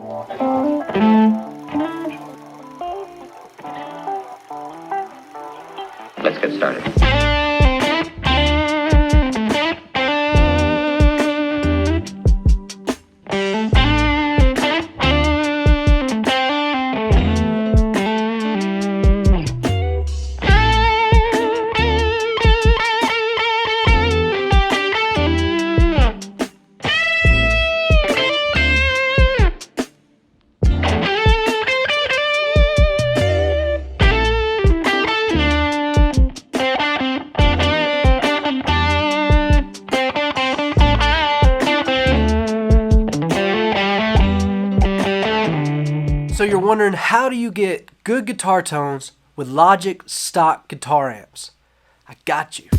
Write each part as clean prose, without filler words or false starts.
Let's get started. So you're wondering, how do you get good guitar tones with Logic stock guitar amps? I got you.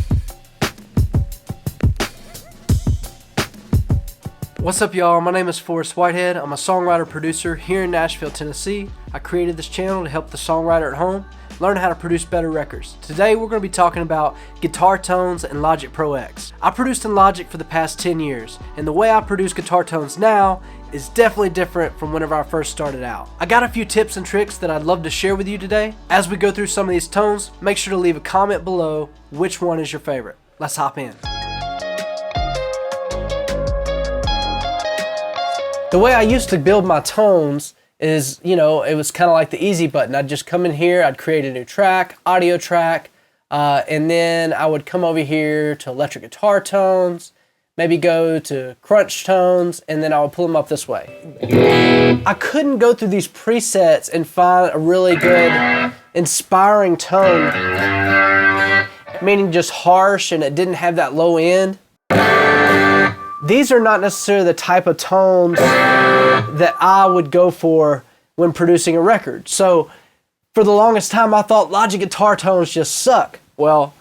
What's up, y'all? My name is Forrest Whitehead. I'm a songwriter producer here in Nashville, Tennessee. I created this channel to help the songwriter at home learn how to produce better records. Today we're going to be talking about guitar tones and Logic Pro X. I produced in Logic for the past 10 years, and the way I produce guitar tones now is definitely different from whenever I first started out. I got a few tips and tricks that I'd love to share with you today. As we go through some of these tones, make sure to leave a comment below which one is your favorite. Let's hop in. The way I used to build my tones is, it was kind of like the easy button. I'd just come in here, I'd create a new track, audio track, and then I would come over here to electric guitar tones, maybe go to crunch tones, and then I would pull them up this way. I couldn't go through these presets and find a really good, inspiring tone, meaning just harsh and it didn't have that low end. These are not necessarily the type of tones that I would go for when producing a record. So for the longest time I thought Logic guitar tones just suck. Well,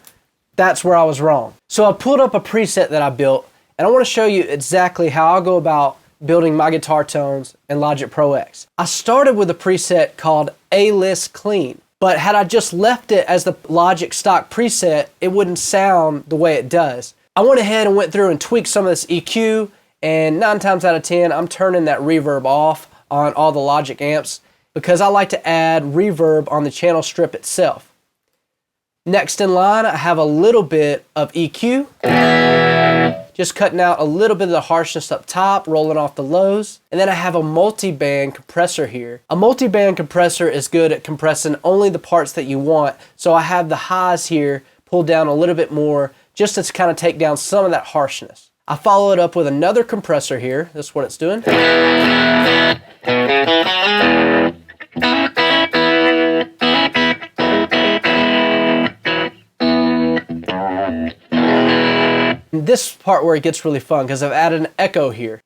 that's where I was wrong. So I pulled up a preset that I built, and I want to show you exactly how I go about building my guitar tones in Logic Pro X. I started with a preset called A-List Clean, but had I just left it as the Logic stock preset, it wouldn't sound the way it does. I went ahead and went through and tweaked some of this EQ, and 9 times out of 10, I'm turning that reverb off on all the Logic amps because I like to add reverb on the channel strip itself. Next in line, I have a little bit of EQ, just cutting out a little bit of the harshness up top, rolling off the lows. And then I have a multiband compressor here. A multiband compressor is good at compressing only the parts that you want, so I have the highs here pulled down a little bit more, just to kind of take down some of that harshness. I follow it up with another compressor here. That's what it's doing. And this part where it gets really fun because I've added an echo here.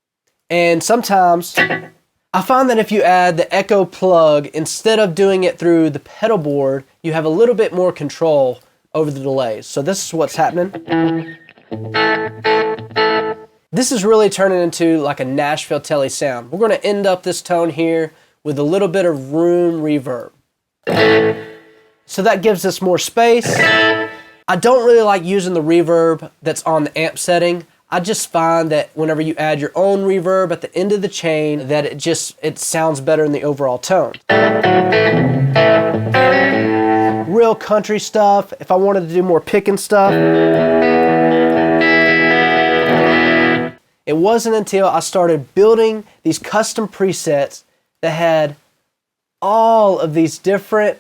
And sometimes I find that if you add the echo plug, instead of doing it through the pedal board, you have a little bit more control over the delays. So this is what's happening. This is really turning into like a Nashville Tele sound. We're going to end up this tone here with a little bit of room reverb. So that gives us more space. I don't really like using the reverb that's on the amp setting. I just find that whenever you add your own reverb at the end of the chain, that it sounds better in the overall tone. Real country stuff, if I wanted to do more picking stuff. It wasn't until I started building these custom presets that had all of these different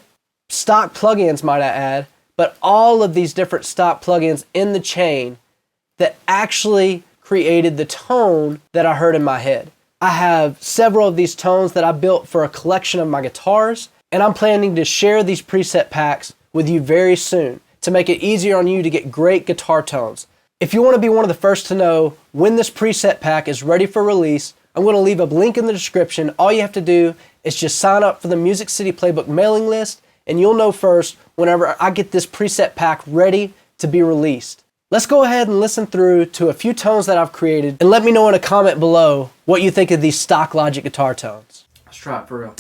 stock plugins, might I add, but all of these different stock plugins in the chain that actually created the tone that I heard in my head. I have several of these tones that I built for a collection of my guitars, and I'm planning to share these preset packs with you very soon to make it easier on you to get great guitar tones. If you want to be one of the first to know when this preset pack is ready for release, I'm going to leave a link in the description. All you have to do is just sign up for the Music City Playbook mailing list, and you'll know first whenever I get this preset pack ready to be released. Let's go ahead and listen through to a few tones that I've created, and let me know in a comment below what you think of these stock Logic guitar tones. Let's try it for real.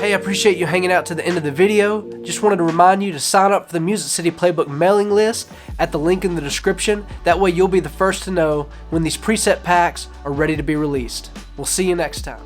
Hey, I appreciate you hanging out to the end of the video. Just wanted to remind you to sign up for the Music City Playbook mailing list at the link in the description. That way you'll be the first to know when these preset packs are ready to be released. We'll see you next time.